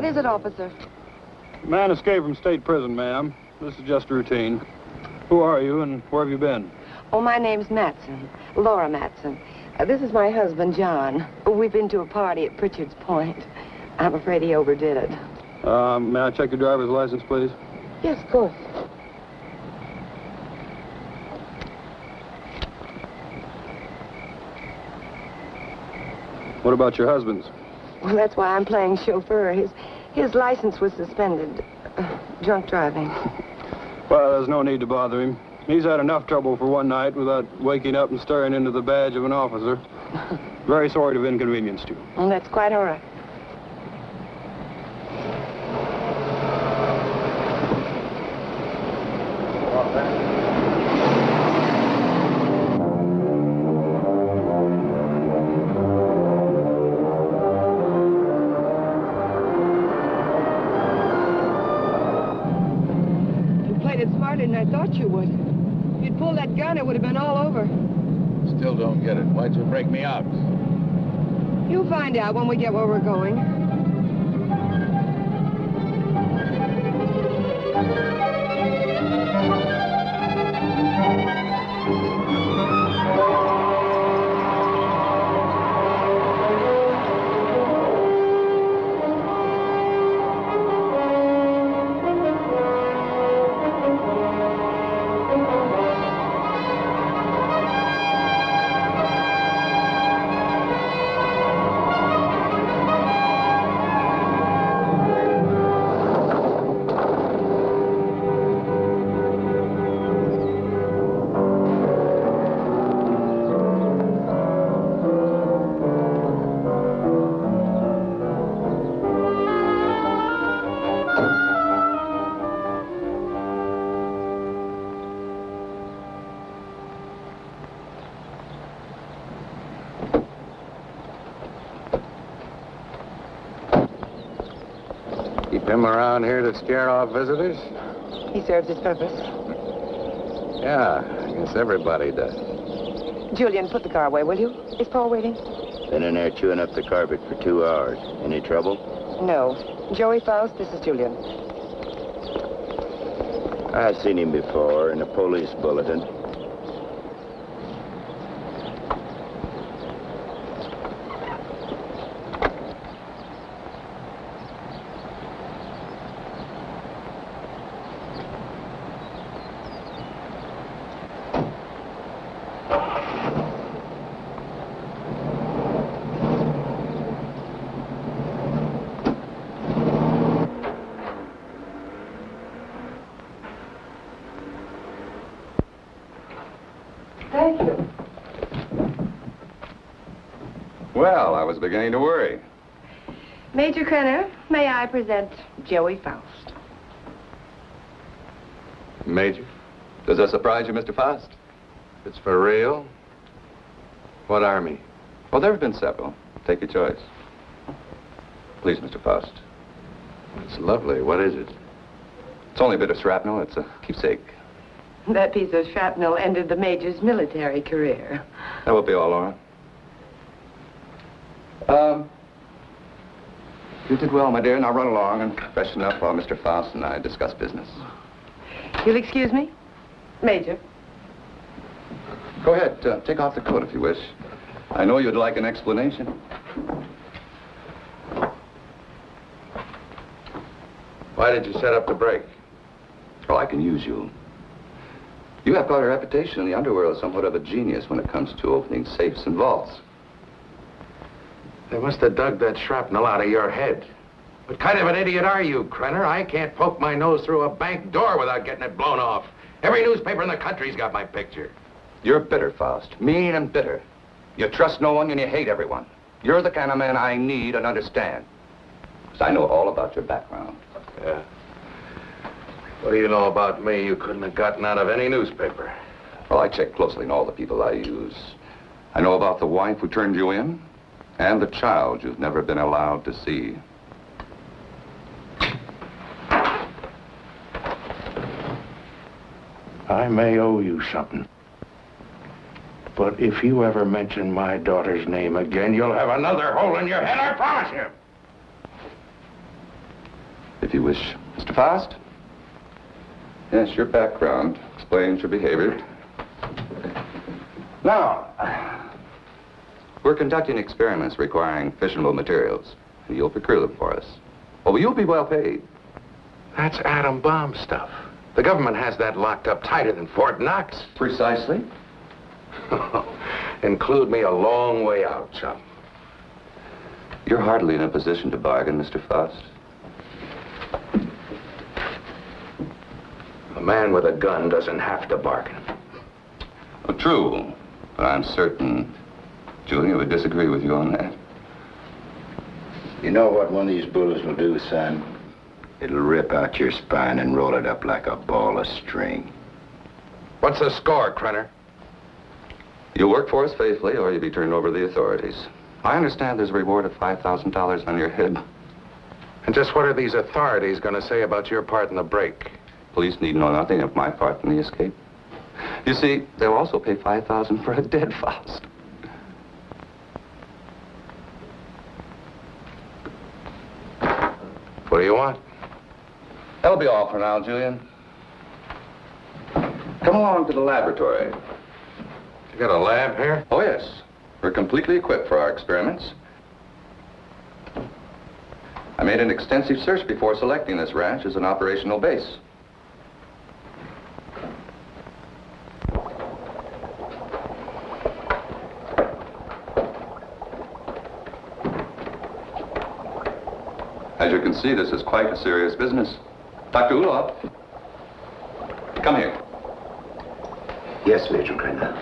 What is it, officer? Man escaped from state prison, ma'am. This is just routine. Who are you and where have you been? Oh, my name's Matson. Laura Matson. This is my husband, John. We've been to a party at Pritchard's Point. I'm afraid he overdid it. May I check your driver's license, please? Yes, of course. What about your husband's? Well, that's why I'm playing chauffeur. His license was suspended. Drunk driving. Well, there's no need to bother him. He's had enough trouble for one night without waking up and staring into the badge of an officer. Very sorry to have inconvenienced you. Well, that's quite all right. than I thought you would. If you'd pulled that gun, it would have been all over. Still don't get it. Why'd you break me out? You'll find out when we get where we're going. Him around here to scare off visitors? He serves his purpose. Yeah, I guess everybody does. Julian, put the car away, will you? Is Paul waiting? Been in there chewing up the carpet for 2 hours. Any trouble? No. Joey Faust, this is Julian. I've seen him before in a police bulletin. Thank you. Well, I was beginning to worry. Major Krenner, may I present Joey Faust? Major? Does that surprise you, Mr. Faust? It's for real? What army? Well, there have been several. Take your choice. Please, Mr. Faust. It's lovely. What is it? It's only a bit of shrapnel. It's a keepsake. That piece of shrapnel ended the Major's military career. That will be all, Laura. You did well, my dear. Now run along and freshen up while Mr. Faust and I discuss business. You'll excuse me? Major. Go ahead. Take off the coat if you wish. I know you'd like an explanation. Why did you set up the break? Oh, I can use you. You have quite a reputation in the underworld, somewhat of a genius when it comes to opening safes and vaults. They must have dug that shrapnel out of your head. What kind of an idiot are you, Krenner? I can't poke my nose through a bank door without getting it blown off. Every newspaper in the country's got my picture. You're bitter, Faust. Mean and bitter. You trust no one and you hate everyone. You're the kind of man I need and understand. Because I know all about your background. Yeah. What do you know about me you couldn't have gotten out of any newspaper? Well, I check closely on all the people I use. I know about the wife who turned you in and the child you've never been allowed to see. I may owe you something. But if you ever mention my daughter's name again, you'll have another hole in your head, I promise you. wish. Mr. Faust? Yes, your background explains your behavior. Now, we're conducting experiments requiring fissionable materials. You'll procure them for us. Oh, you'll be well paid. That's atom bomb stuff. The government has that locked up tighter than Fort Knox. Precisely. Include me a long way out, chum. You're hardly in a position to bargain, Mr. Faust. A man with a gun doesn't have to bargain. Oh, true, but I'm certain Julia would disagree with you on that. You know what one of these bullets will do, son? It'll rip out your spine and roll it up like a ball of string. What's the score, Krenner? You'll work for us faithfully, or you'll be turned over to the authorities. I understand there's a reward of $5,000 on your head. And just what are these authorities going to say about your part in the break? Police need know nothing of my part in the escape. You see, they'll also pay $5,000 for a dead Faust. What do you want? That'll be all for now, Julian. Come along to the laboratory. You got a lab here? Oh, yes. We're completely equipped for our experiments. I made an extensive search before selecting this ranch as an operational base. As you can see, this is quite a serious business. Dr. Ulof, come here. Yes, Major Krenner.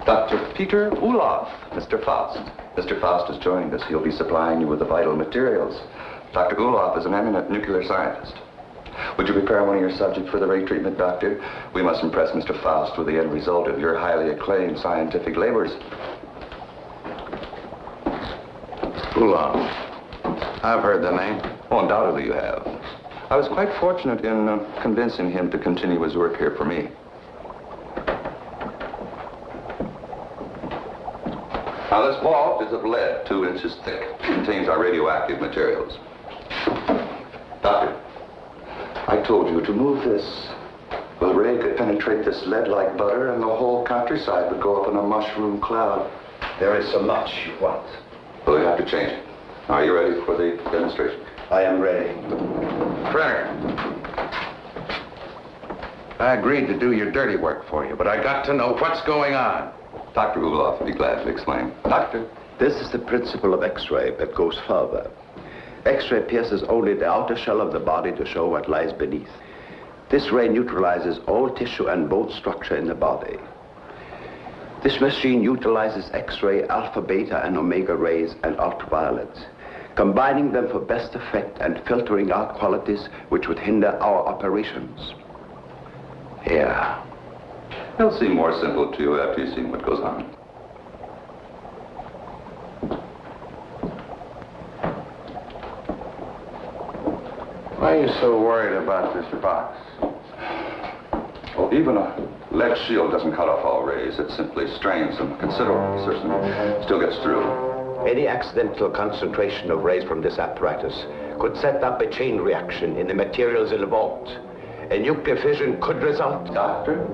Dr. Peter Ulof, Mr. Faust. Mr. Faust has joined us. He'll be supplying you with the vital materials. Dr. Ulof is an eminent nuclear scientist. Would you prepare one of your subjects for the ray treatment, Doctor? We must impress Mr. Faust with the end result of your highly acclaimed scientific labors. Ulof. I've heard the name. Oh, undoubtedly you have. I was quite fortunate in convincing him to continue his work here for me. Now, this vault is of lead, 2 inches thick. It contains our radioactive materials. Doctor, I told you to move this. The ray could penetrate this lead like butter, and the whole countryside would go up in a mushroom cloud. There is so much you want. Well, we have to change it. Are you ready for the demonstration? I am ready. Krenner. I agreed to do your dirty work for you, but I got to know what's going on. Dr. Ulof would be glad to explain. Doctor? This is the principle of X-ray that goes further. X-ray pierces only the outer shell of the body to show what lies beneath. This ray neutralizes all tissue and bone structure in the body. This machine utilizes X-ray, alpha, beta, and omega rays and ultraviolet, combining them for best effect and filtering out qualities which would hinder our operations. Yeah. It'll seem more simple to you after you've seen what goes on. Why are you so worried about this box? Well, even a lead shield doesn't cut off all rays. It simply strains them considerably, and still gets through. Any accidental concentration of rays from this apparatus could set up a chain reaction in the materials in the vault. A nuclear fission could result. Doctor?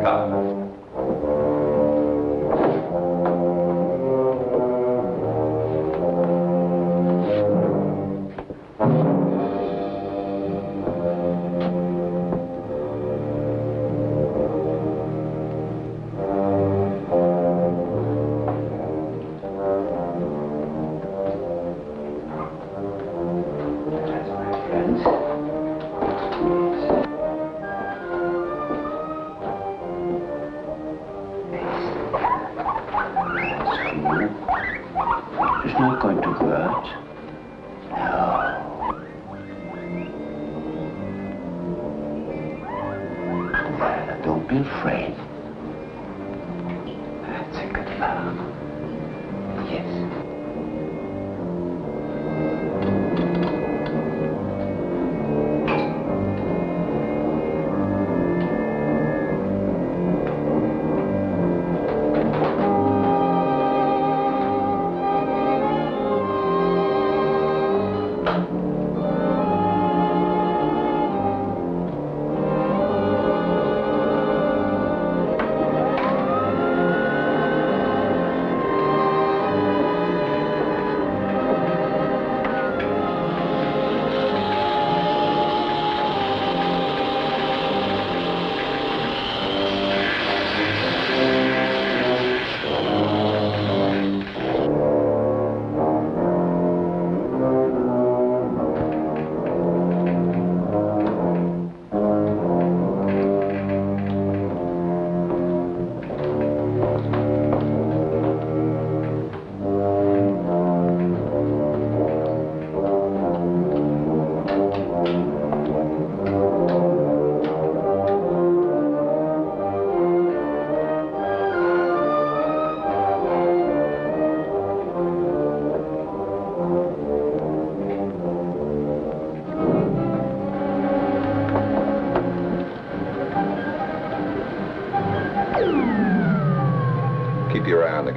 Come. It's not going to hurt. No. Don't be afraid. That's a good fellow. Yes.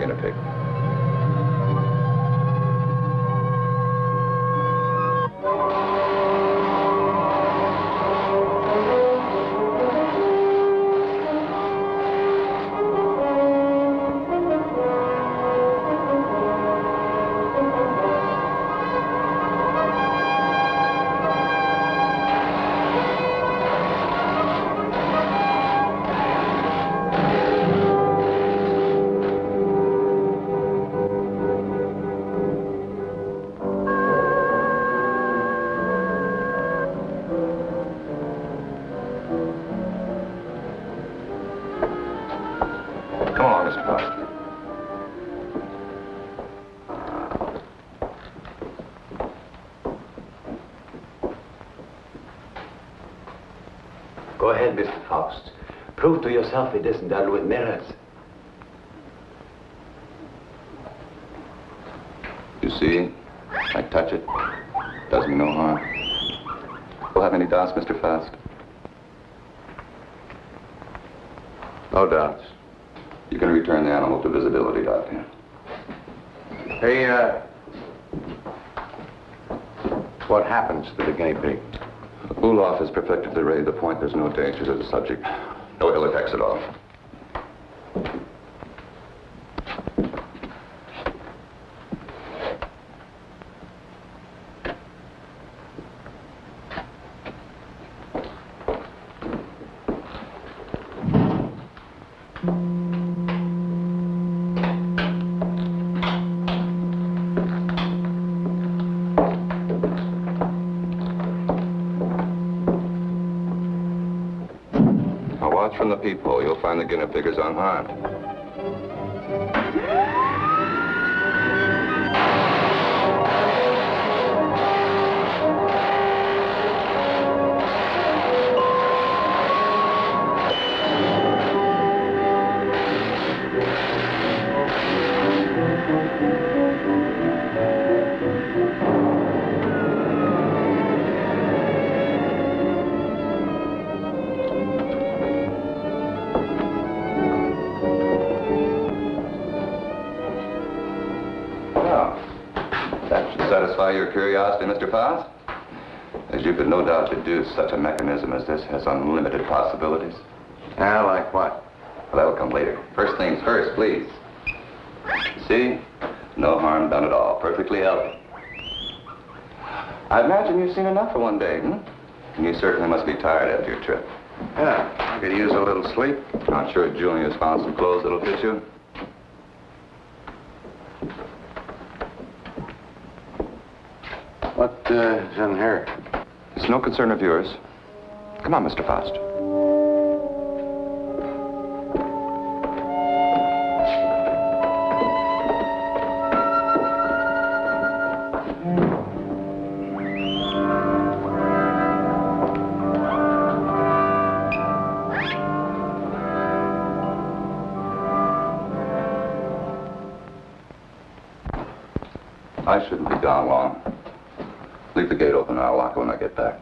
guinea pig. Come along, Mr. Foster. Go ahead, Mr. Faust. Prove to yourself it isn't done with mirrors. You see? I touch it. Does me no harm. We'll have any doubts, Mr. Faust? No doubts. You can return the animal to visibility, Doctor. Hey, what happens to the guinea pig? Ulof has perfected the ray to the point there's no danger to the subject. No ill effects at all. Watch from the peephole. You'll find the guinea pig is unharmed. Satisfy your curiosity, Mr. Faust? As you could no doubt deduce, such a mechanism as this has unlimited possibilities. Like what? Well, that'll come later. First things first, please. See? No harm done at all. Perfectly healthy. I imagine you've seen enough for one day, hmm? And you certainly must be tired after your trip. Yeah, I could use a little sleep. I'm sure Julia's found some clothes that'll fit you. What is in here? It's no concern of yours. Come on, Mr. Faust. I shouldn't be gone long. Leave the gate open and I'll lock it when I get back.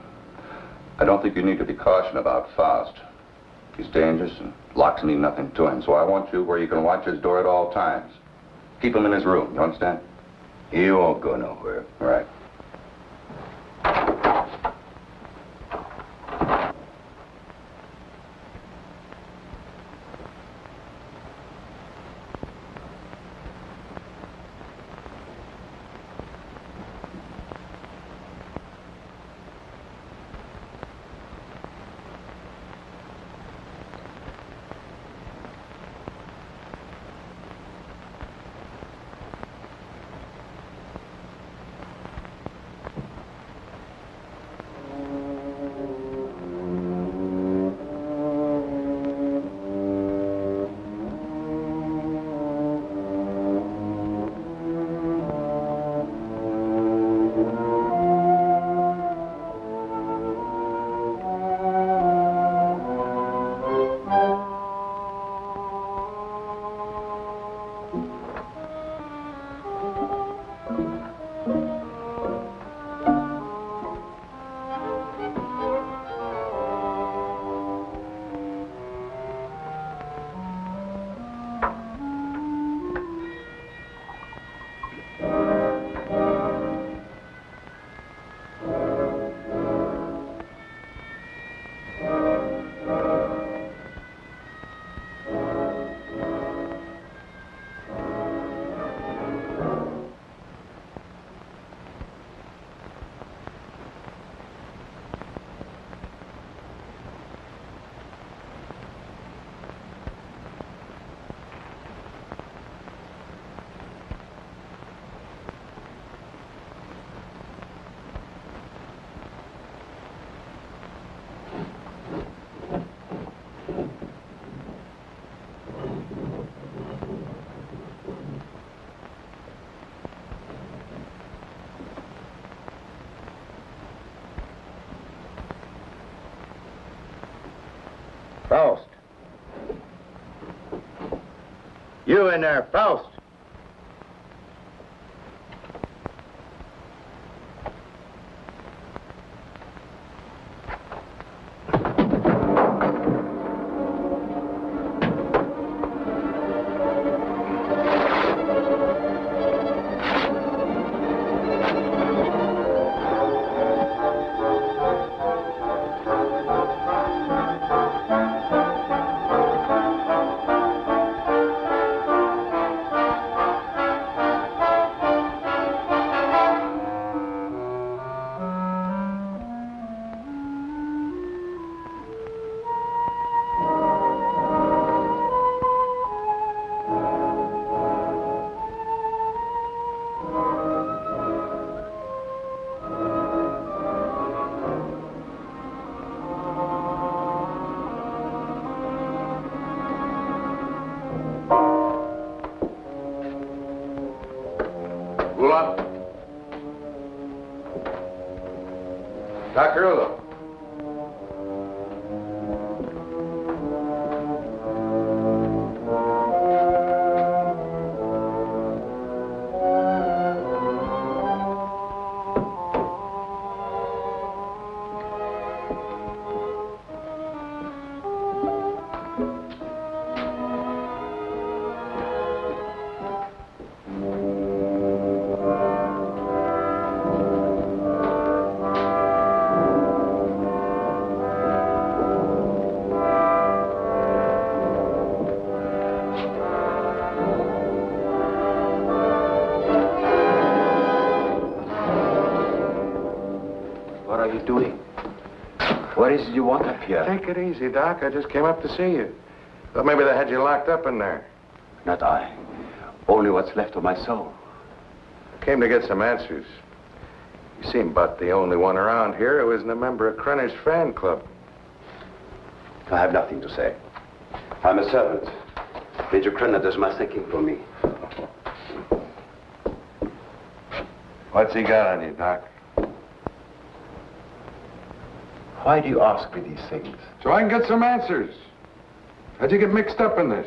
I don't think you need to be cautious about Faust. He's dangerous and locks mean nothing to him, so I want you where you can watch his door at all times. Keep him in his room, you understand? He won't go nowhere. All right. Faust. You in there, Faust. Ulo? Dr. Ulo? What are you doing? What is it you want up here? Take it easy, Doc. I just came up to see you. Thought maybe they had you locked up in there. Not I. Only what's left of my soul. Came to get some answers. You seem about the only one around here who isn't a member of Krenner's fan club. I have nothing to say. I'm a servant. Major Krenner does my thinking for me. What's he got on you, Doc? Why do you ask me these things? So I can get some answers. How'd you get mixed up in this?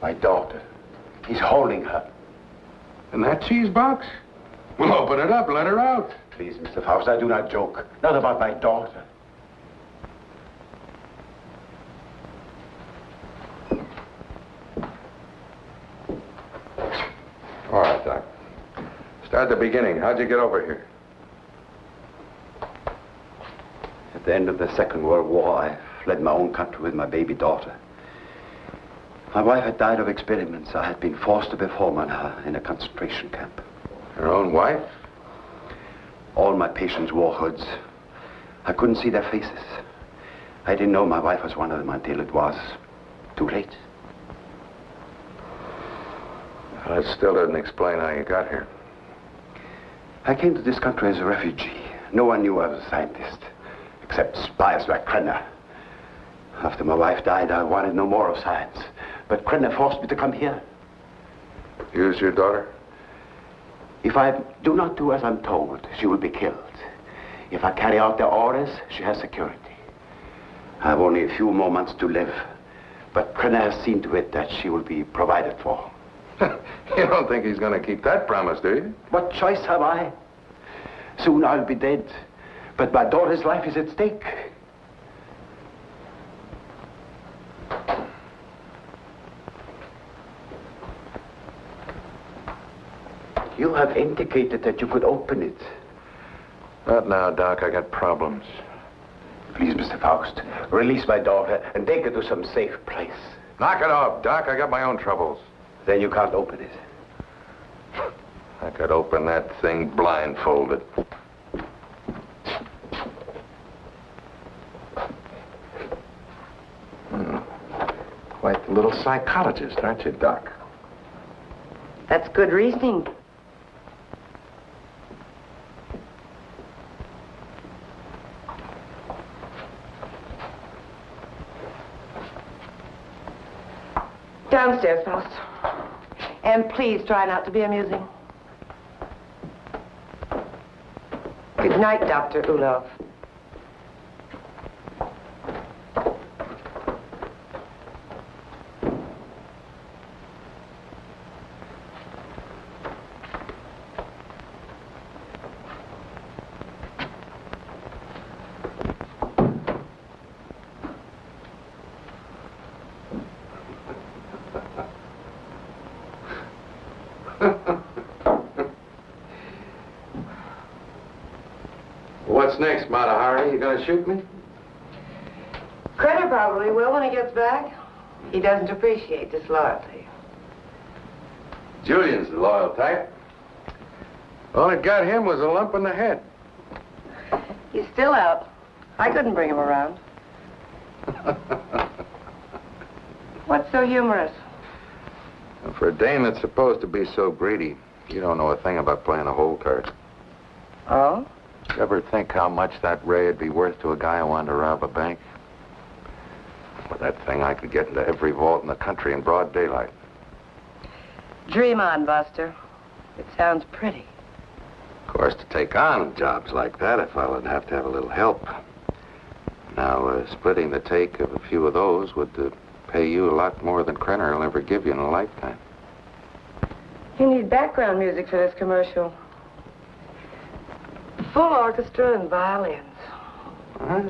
My daughter. He's holding her. In that cheese box? Well, open it up. Let her out. Please, Mr. Faust, I do not joke. Not about my daughter. All right, Doc. Start at the beginning. How'd you get over here? At the end of the Second World War, I fled my own country with my baby daughter. My wife had died of experiments. I had been forced to perform on her in a concentration camp. Your own wife? All my patients wore hoods. I couldn't see their faces. I didn't know my wife was one of them until it was too late. Well, that still doesn't explain how you got here. I came to this country as a refugee. No one knew I was a scientist, except spies like Krenner. After my wife died, I wanted no more of science. But Krenner forced me to come here. Use your daughter? If I do not do as I'm told, she will be killed. If I carry out their orders, she has security. I have only a few more months to live. But Krenner has seen to it that she will be provided for. You don't think he's going to keep that promise, do you? What choice have I? Soon I'll be dead. But my daughter's life is at stake. You have indicated that you could open it. Not now, Doc. I got problems. Please, Mr. Faust, release my daughter and take her to some safe place. Knock it off, Doc. I got my own troubles. Then you can't open it. I could open that thing blindfolded. Quite the little psychologist, aren't you, Doc? That's good reasoning. Downstairs, Faust. And please try not to be amusing. Good night, Dr. Ulov. What's next, Mata Hari? You gonna shoot me? Credit probably will when he gets back. He doesn't appreciate disloyalty. Julian's the loyal type. All it got him was a lump in the head. He's still out. I couldn't bring him around. What's so humorous? For a dame that's supposed to be so greedy, you don't know a thing about playing a hole card. Oh? You ever think how much that ray would be worth to a guy who wanted to rob a bank? With that thing, I could get into every vault in the country in broad daylight. Dream on, Buster. It sounds pretty. Of course, to take on jobs like that, a fella'd have to have a little help. Now, splitting the take of a few of those would pay you a lot more than Krenner will ever give you in a lifetime. You need background music for this commercial. Full orchestra and violins. Huh?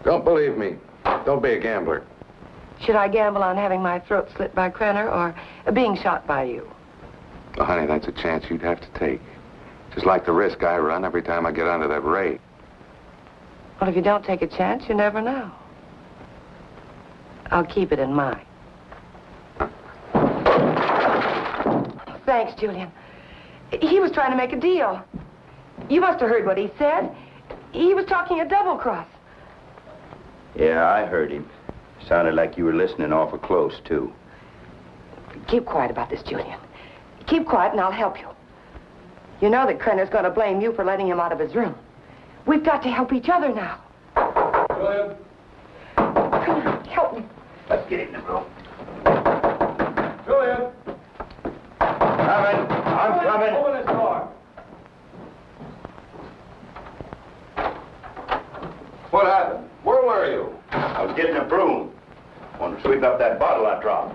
Don't believe me. Don't be a gambler. Should I gamble on having my throat slit by Krenner or being shot by you? Well, honey, that's a chance you'd have to take. Just like the risk I run every time I get onto that ray. Well, if you don't take a chance, you never know. I'll keep it in mind. Thanks, Julian. He was trying to make a deal. You must have heard what he said. He was talking a double cross. Yeah, I heard him. Sounded like you were listening awful close, too. Keep quiet about this, Julian. Keep quiet and I'll help you. You know that Krenner's going to blame you for letting him out of his room. We've got to help each other now. Julian? Krenner, help me. Let's get in the room. Julian! Coming. I'm coming. Open this door. What happened? Where were you? I was getting a broom. Want to sweep up that bottle I dropped.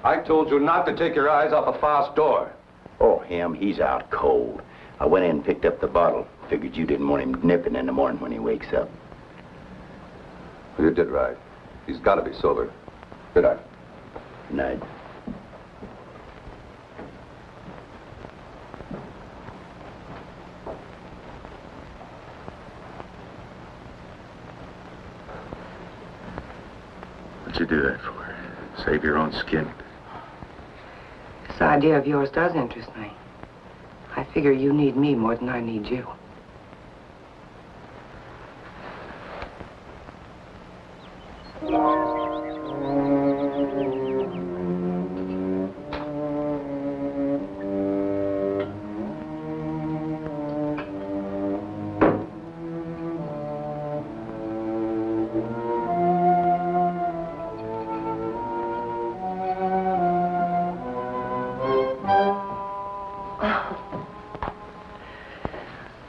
I told you not to take your eyes off a fast door. Oh, him, he's out cold. I went in and picked up the bottle. Figured you didn't want him nipping in the morning when he wakes up. You did right. He's got to be sober. Good night. Night. What'd you do that for? Save your own skin. This idea of yours does interest me. I figure you need me more than I need you.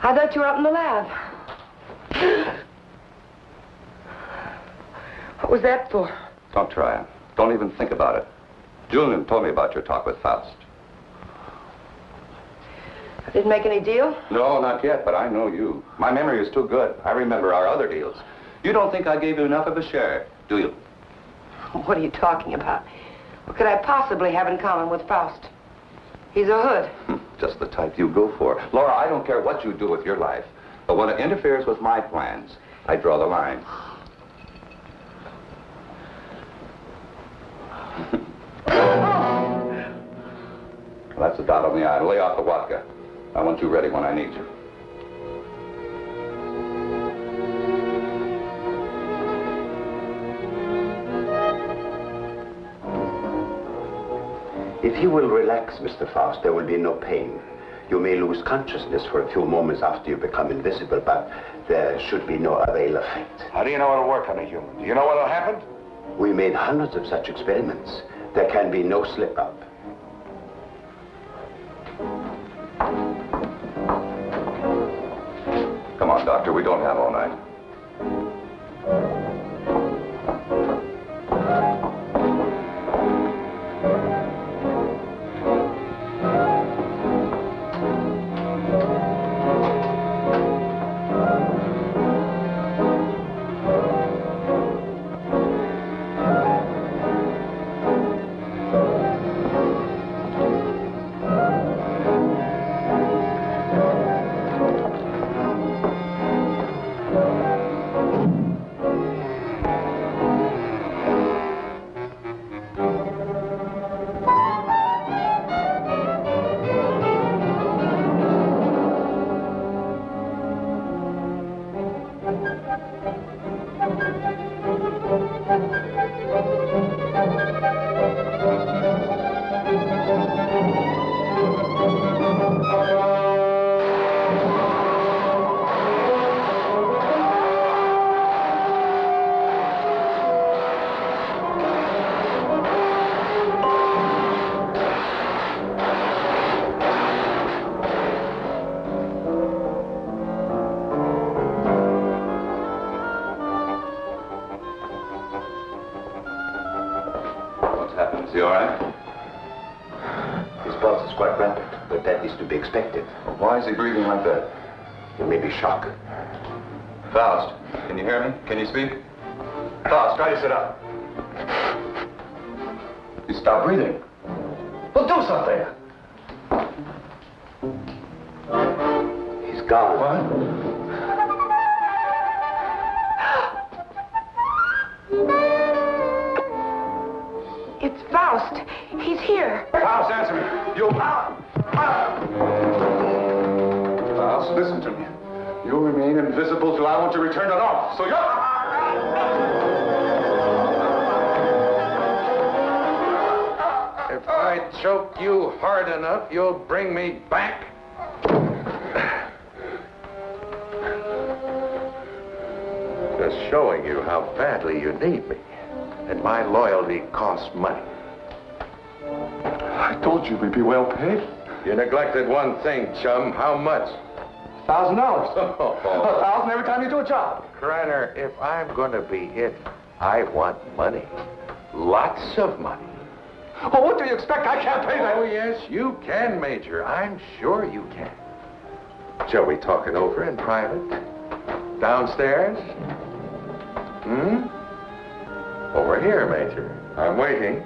I thought you were up in the lab. What was that for? Don't try it. Don't even think about it. Julian told me about your talk with Faust. I didn't make any deal? No, not yet, but I know you. My memory is too good. I remember our other deals. You don't think I gave you enough of a share, do you? What are you talking about? What could I possibly have in common with Faust? He's a hood. Just the type you go for. Laura, I don't care what you do with your life, but when it interferes with my plans, I draw the line. Well, that's a dot on the I. Lay off the vodka. I want you ready when I need you. If you will relax, Mr. Faust, there will be no pain. You may lose consciousness for a few moments after you become invisible, but there should be no other ill effect. How do you know it'll work on a human? Do you know what'll happen? We made hundreds of such experiments. There can be no slip-up. Come on, Doctor, we don't have all night. Is he all right? His pulse is quite rapid, but that is to be expected. Why is he breathing like that? It may be shock. Faust, can you hear me? Can you speak? Faust, try to sit up. He stopped breathing. Well, do something. He's gone. What? It's Faust. He's here. Faust, answer me. You... Faust, listen to me. You'll remain invisible till I want to return to normal. So If I choke you hard enough, you'll bring me back. Just showing you how badly you need me. And my loyalty costs money. I told you we'd be well paid. You neglected one thing, chum. How much? $1,000. $1,000 every time you do a job. Krenner, if I'm going to be hit, I want money. Lots of money. Well, what do you expect? I can't pay that. Oh, yes, you can, Major. I'm sure you can. Shall we talk it over in private? Downstairs? Over here, Major. I'm waiting.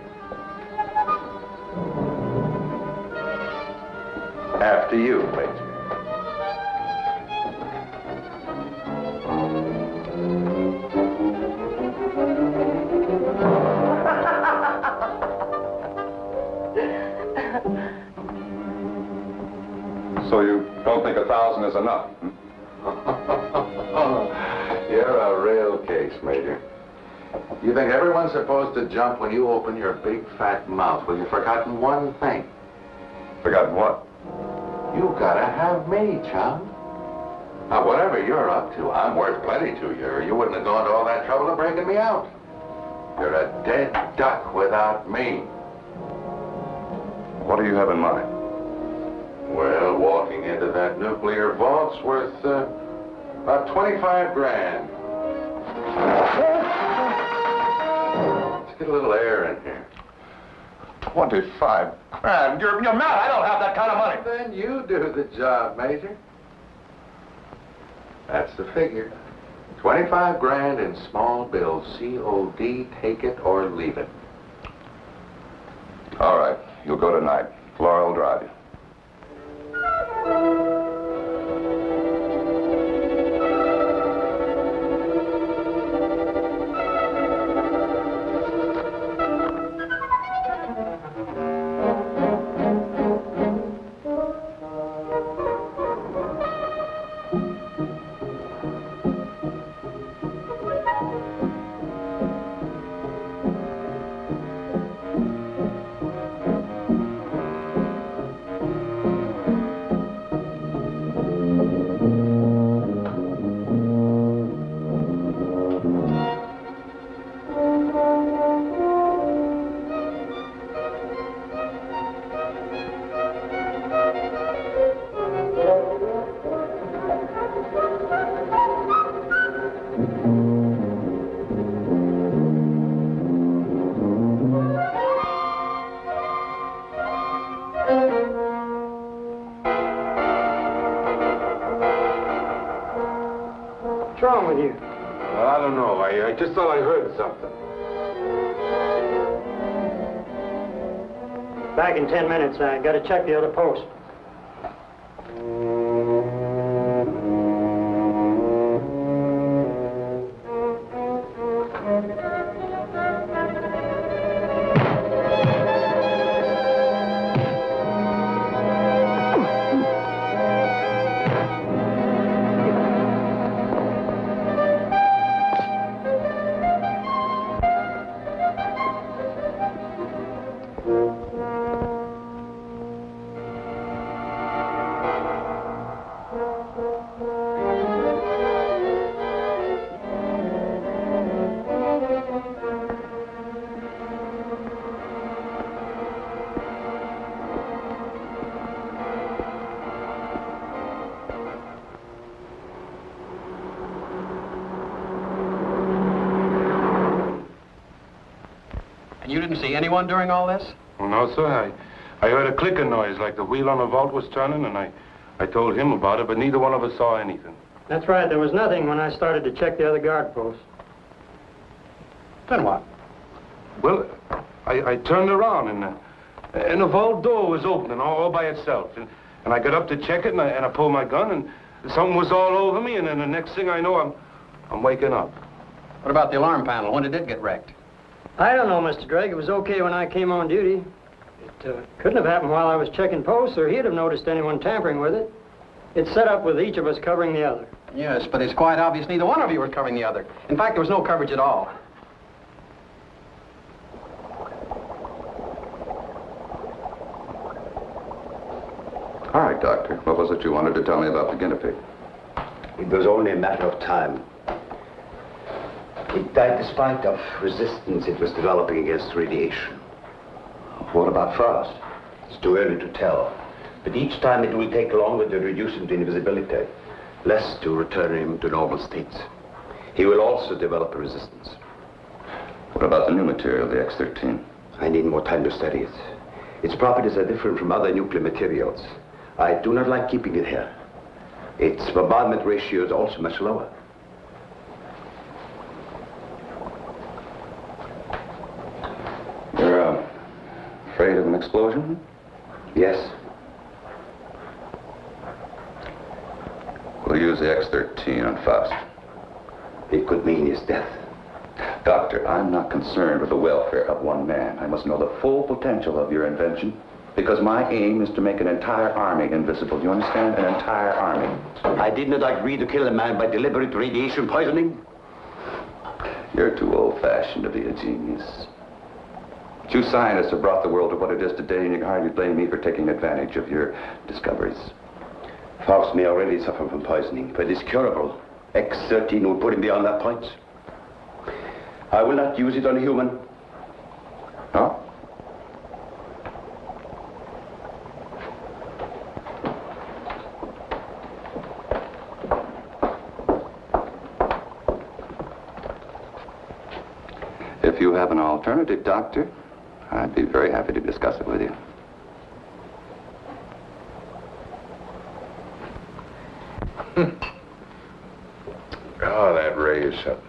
After you, Major. So you don't think 1,000 is enough? You're a real case, Major. You think everyone's supposed to jump when you open your big fat mouth? Well, you've forgotten one thing. Forgotten what? You gotta have me, chum. Now, whatever you're up to, I'm worth plenty to you, or you wouldn't have gone to all that trouble of breaking me out. You're a dead duck without me. What do you have in mind? Well, walking into that nuclear vault's worth about 25 grand. Let's get a little air in here. 25 grand? You're mad. I don't have that kind of money. Then you do the job, Major. That's the figure. 25 grand in small bills. COD, take it or leave it. All right. You'll go tonight. Laura will drive you. What's wrong with you? I don't know. I just thought I heard something. Back in 10 minutes. I got to check the other post. didn't see anyone during all this? Well, no, sir. I heard a clicking noise like the wheel on a vault was turning, and I told him about it, but neither one of us saw anything. That's right. There was nothing when I started to check the other guard posts. Then what? Well, I turned around, and the vault door was opening all by itself. And I got up to check it, and I pulled my gun, and something was all over me, and then the next thing I know, I'm waking up. What about the alarm panel? When did it get wrecked? I don't know, Mr. Drake. It was okay when I came on duty. It couldn't have happened while I was checking posts, or he'd have noticed anyone tampering with it. It's set up with each of us covering the other. Yes, but it's quite obvious neither one of you was covering the other. In fact, there was no coverage at all. All right, Doctor. What was it you wanted to tell me about the guinea pig? It was only a matter of time. It died despite of resistance it was developing against radiation. What about Frost? It's too early to tell. But each time it will take longer to reduce him to invisibility, less to return him to normal states. He will also develop a resistance. What about the new material, the X-13? I need more time to study it. Its properties are different from other nuclear materials. I do not like keeping it here. Its bombardment ratio is also much lower. You're afraid of an explosion? Yes. We'll use the X-13 on Faust. It could mean his death. Doctor, I'm not concerned with the welfare of one man. I must know the full potential of your invention, because my aim is to make an entire army invisible. Do you understand? An entire army. I did not agree to kill a man by deliberate radiation poisoning. You're too old-fashioned to be a genius. You scientists have brought the world to what it is today, and you can hardly blame me for taking advantage of your discoveries. Faust may already suffer from poisoning, but it's curable. X-13 will put him beyond that point. I will not use it on a human. No? If you have an alternative, Doctor, I'd be very happy to discuss it with you. Oh, that ray is something.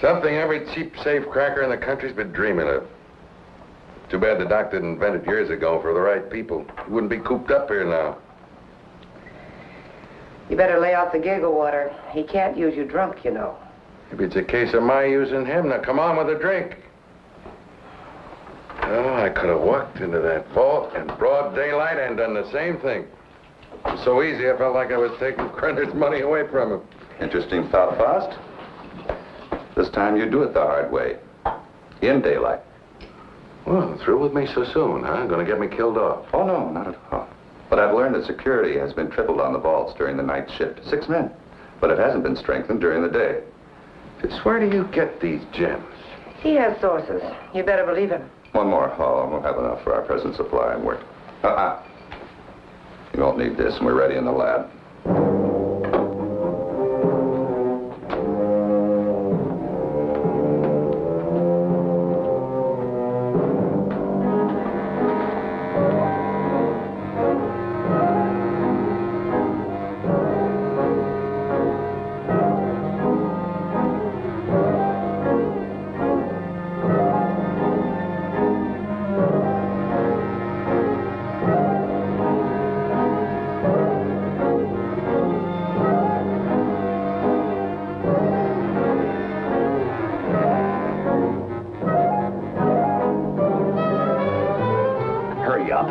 Something every cheap, safe cracker in the country's been dreaming of. Too bad the doc didn't invent it years ago for the right people. He wouldn't be cooped up here now. You better lay off the giggle water. He can't use you drunk, you know. Maybe it's a case of my using him. Now, come on with a drink. Oh, I could have walked into that vault in broad daylight and done the same thing. It was so easy, I felt like I was taking Krenner's money away from him. Interesting thought, Faust. This time you do it the hard way. In daylight. Well, through with me so soon, huh? Gonna get me killed off. Oh, no, not at all. But I've learned that security has been tripled on the vaults during the night shift. 6 men. But it hasn't been strengthened during the day. Just where do you get these gems? He has sources. You better believe him. One more haul, and we'll have enough for our present supply and work. You won't need this, and we're ready in the lab. Hurry up.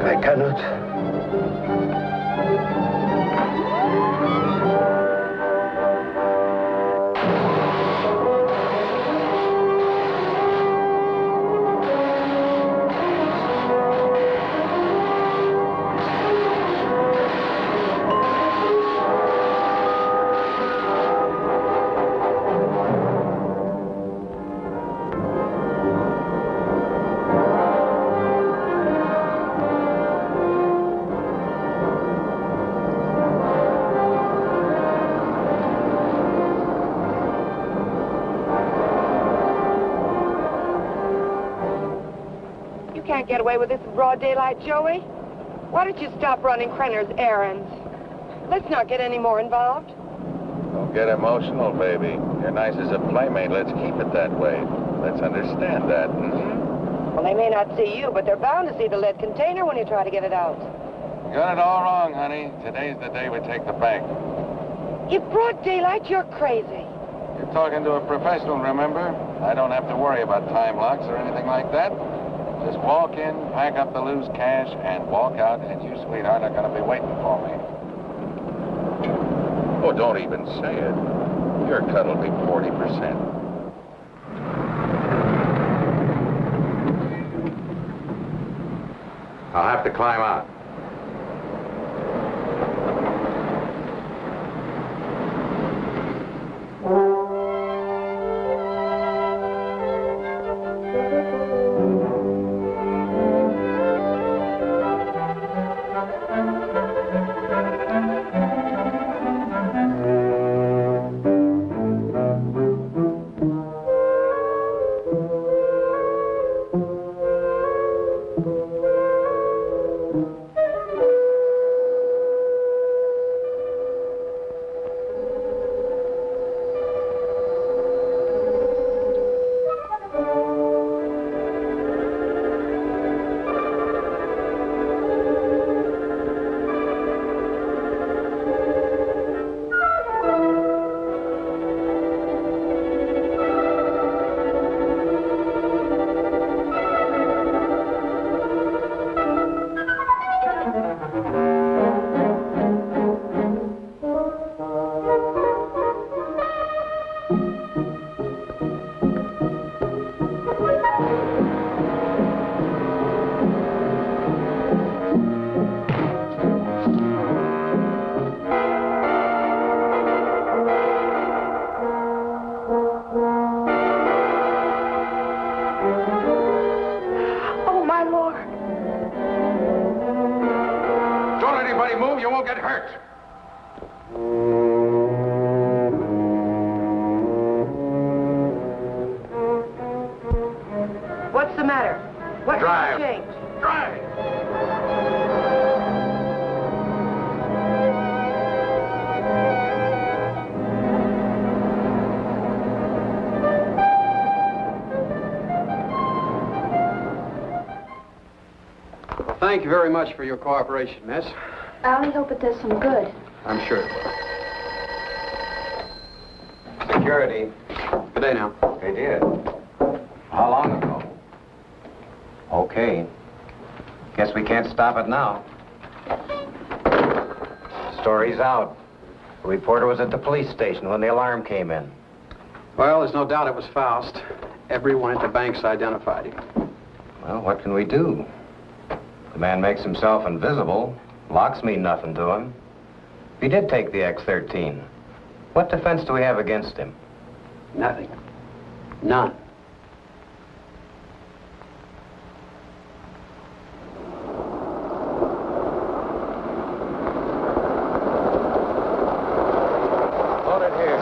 I cannot. can't get away with this in broad daylight, Joey. Why don't you stop running Krenner's errands? Let's not get any more involved. Don't get emotional, baby. You're nice as a playmate. Let's keep it that way. Let's understand that, Well, they may not see you, but they're bound to see the lead container when you try to get it out. You got it all wrong, honey. Today's the day we take the bank. In broad daylight, you're crazy. You're talking to a professional, remember? I don't have to worry about time locks or anything like that. Just walk in, pack up the loose cash, and walk out, and you, sweetheart, are going to be waiting for me. Oh, don't even say it. Your cut will be 40%. I'll have to climb out. Oh, my Lord. Don't let anybody move. You won't get hurt. What's the matter? What Drive. change? Drive. Well, thank you very much for your cooperation, miss. I only hope it does some good. I'm sure. Security. Good day now. They did. How long ago? Okay. Guess we can't stop it now. Story's out. The reporter was at the police station when the alarm came in. Well, there's no doubt it was Faust. Everyone at the bank's identified him. Well, what can we do? The man makes himself invisible. Locks mean nothing to him. If he did take the X-13, what defense do we have against him? Nothing. None. Hold it here.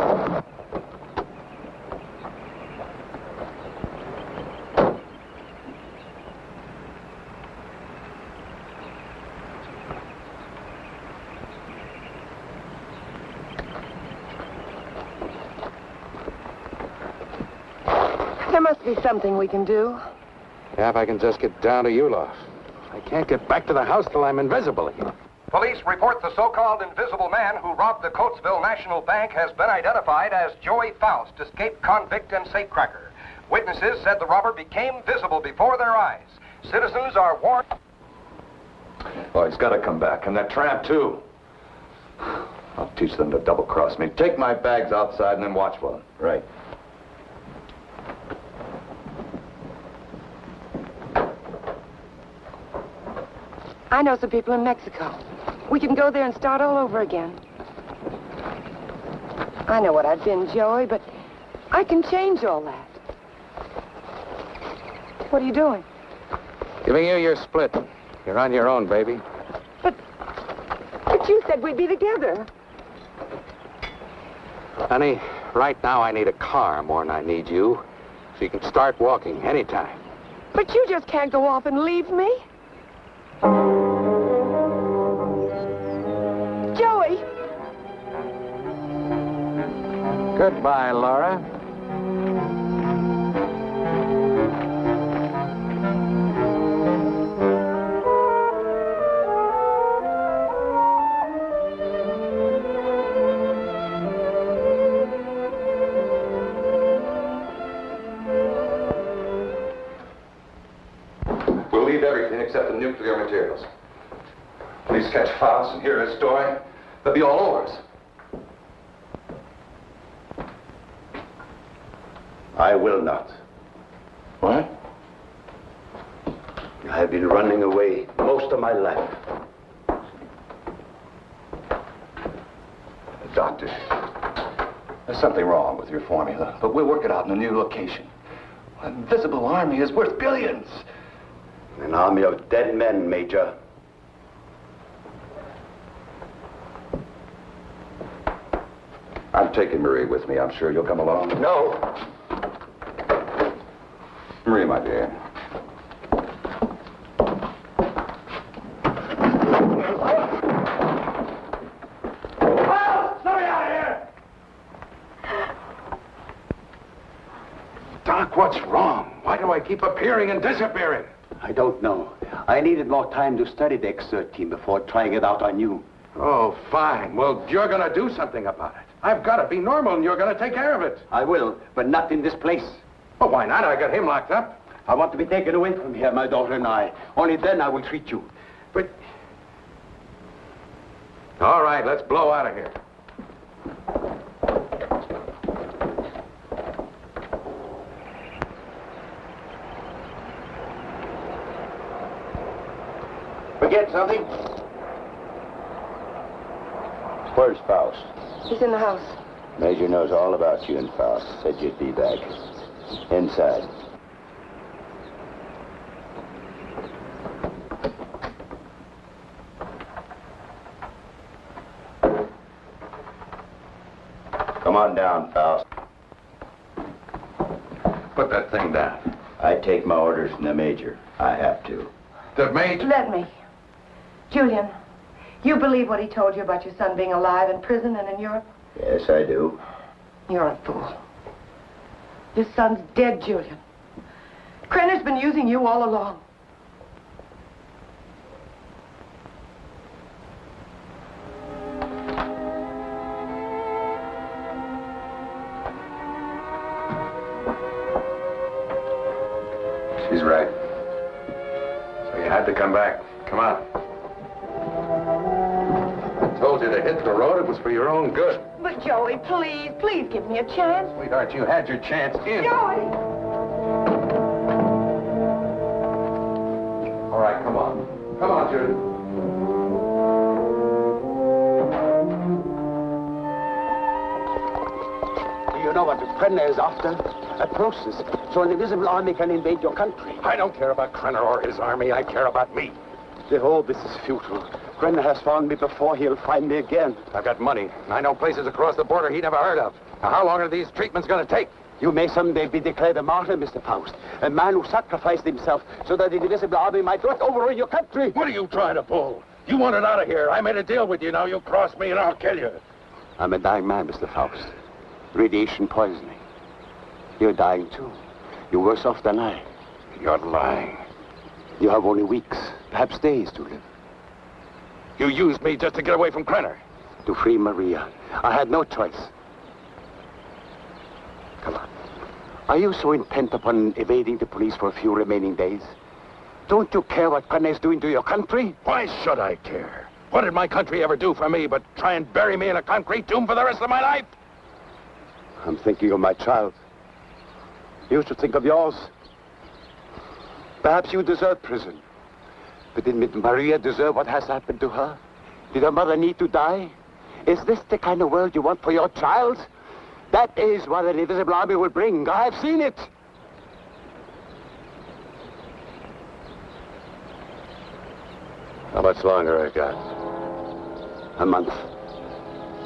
There must be something we can do. Yeah, if I can just get down to Ulof. I can't get back to the house till I'm invisible again. Police report the so-called invisible man who robbed the Coatesville National Bank has been identified as Joey Faust, escaped convict and safecracker. Witnesses said the robber became visible before their eyes. Citizens are warned. Oh, he's got to come back. And that tramp, too. I'll teach them to double-cross me. Take my bags outside and then watch for them. Right. I know some people in Mexico. We can go there and start all over again. I know what I've been, Joey, but I can change all that. What are you doing? Giving you your split. You're on your own, baby. But you said we'd be together. Honey, right now I need a car more than I need you. So you can start walking anytime. But you just can't go off and leave me. Joey! Goodbye, Laura. We'll leave everything except the nuclear materials. Police catch Faust and hear his story, they'll be all over us. I will not. What? I have been running away most of my life. Doctor, there's something wrong with your formula, but we'll work it out in a new location. An invisible army is worth billions. An army of dead men, Major. I'm taking Marie with me. I'm sure you'll come along. No. Marie, my dear. Doc, what's wrong? Why do I keep appearing and disappearing? I don't know. I needed more time to study the X-13 before trying it out on you. Oh, fine. Well, you're going to do something about it. I've got to be normal, and you're going to take care of it. I will, but not in this place. Well, why not? I got him locked up. I want to be taken away from here, my daughter and I. Only then I will treat you. But... All right, let's blow out of here. Forget something? Where's Faust? He's in the house. Major knows all about you and Faust. Said you'd be back. Inside. Come on down, Faust. Put that thing down. I take my orders from the Major. I have to. The Major? Let me. Julian, you believe what he told you about your son being alive in prison and in Europe? Yes, I do. You're a fool. Your son's dead, Julian. Krenner's been using you all along. She's right. So you had to come back. Come on. I told you to hit the road. It was for your own good. But Joey, please, please give me a chance. Sweetheart, you had your chance in. Joey! All right, come on. Come on, Judith. Do you know what Krenner is after? A process, so an invisible army can invade your country. I don't care about Krenner or his army. I care about me. The whole this is futile. Krenner has found me before, he'll find me again. I've got money. I know places across the border he never heard of. Now, how long are these treatments going to take? You may someday be declared a martyr, Mr. Faust. A man who sacrificed himself so that the invisible army might not overrun your country. What are you trying to pull? You want it out of here. I made a deal with you. Now you cross me and I'll kill you. I'm a dying man, Mr. Faust. Radiation poisoning. You're dying, too. You're worse off than I. You're lying. You have only weeks, perhaps days to live. You used me just to get away from Krenner. To free Maria. I had no choice. Come on. Are you so intent upon evading the police for a few remaining days? Don't you care what Krenner is doing to your country? Why should I care? What did my country ever do for me but try and bury me in a concrete tomb for the rest of my life? I'm thinking of my child. You should think of yours. Perhaps you deserve prison. But did Maria deserve what has happened to her? Did her mother need to die? Is this the kind of world you want for your child? That is what an invisible army will bring. I've seen it. How much longer I got? A month.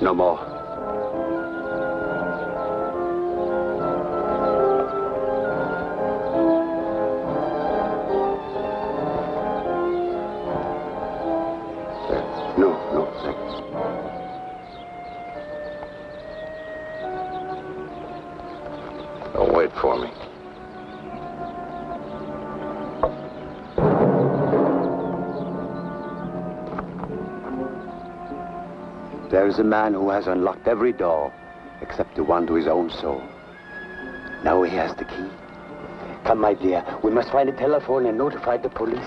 No more. There is a man who has unlocked every door except the one to his own soul. Now he has the key. Come, my dear, we must find a telephone and notify the police.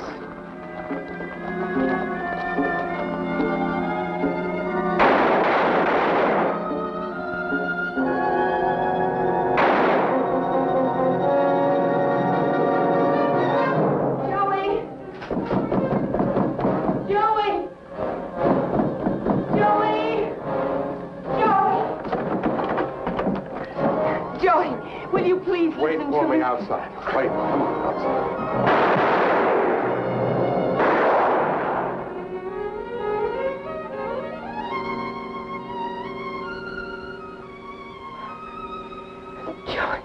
Wait for me outside. Wait, come on, outside. Joey.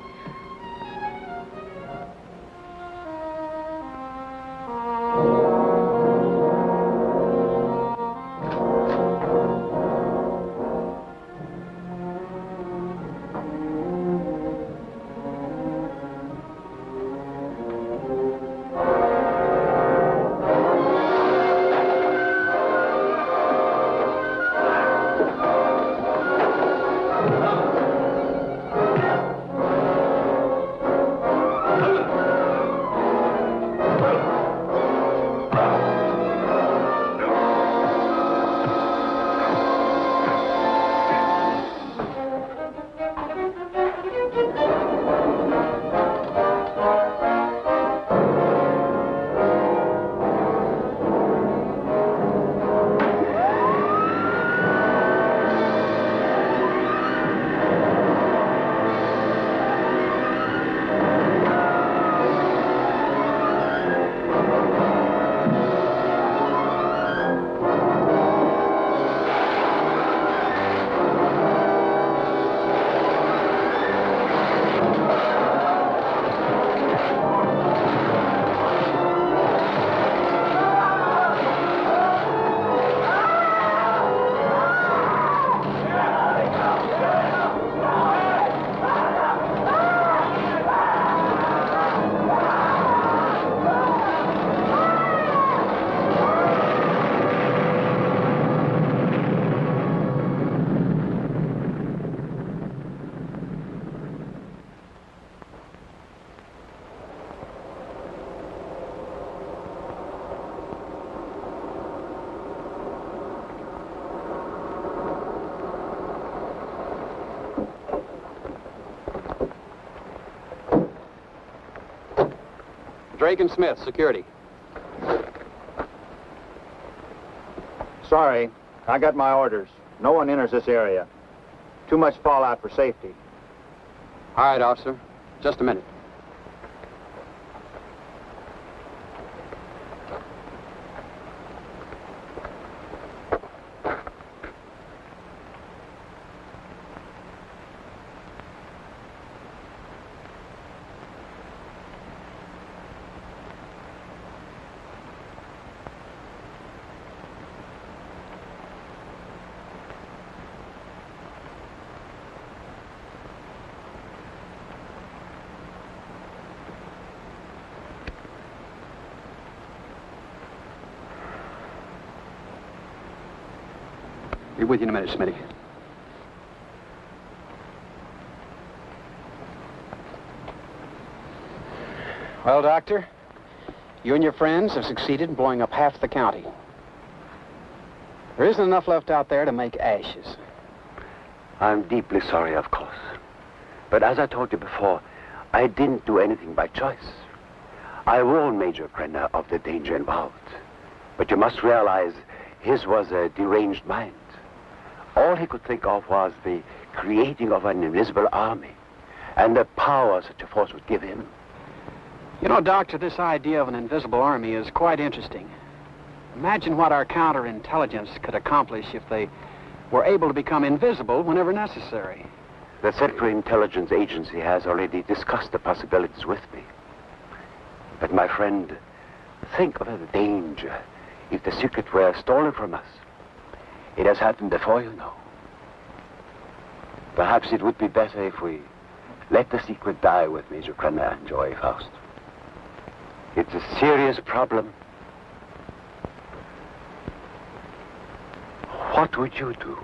Drake and Smith, security. Sorry, I got my orders. No one enters this area. Too much fallout for safety. All right, officer. Just a minute. Be with you in a minute, Smitty. Well, Doctor, you and your friends have succeeded in blowing up half the county. There isn't enough left out there to make ashes. I'm deeply sorry, of course. But as I told you before, I didn't do anything by choice. I warned Major Krenner of the danger involved. But you must realize his was a deranged mind. All he could think of was the creating of an invisible army and the power such a force would give him. You know, Doctor, this idea of an invisible army is quite interesting. Imagine what our counterintelligence could accomplish if they were able to become invisible whenever necessary. The Central Intelligence Agency has already discussed the possibilities with me. But my friend, think of the danger if the secret were stolen from us. It has happened before, you know. Perhaps it would be better if we let the secret die with Major Krenner and Joey Faust. It's a serious problem. What would you do?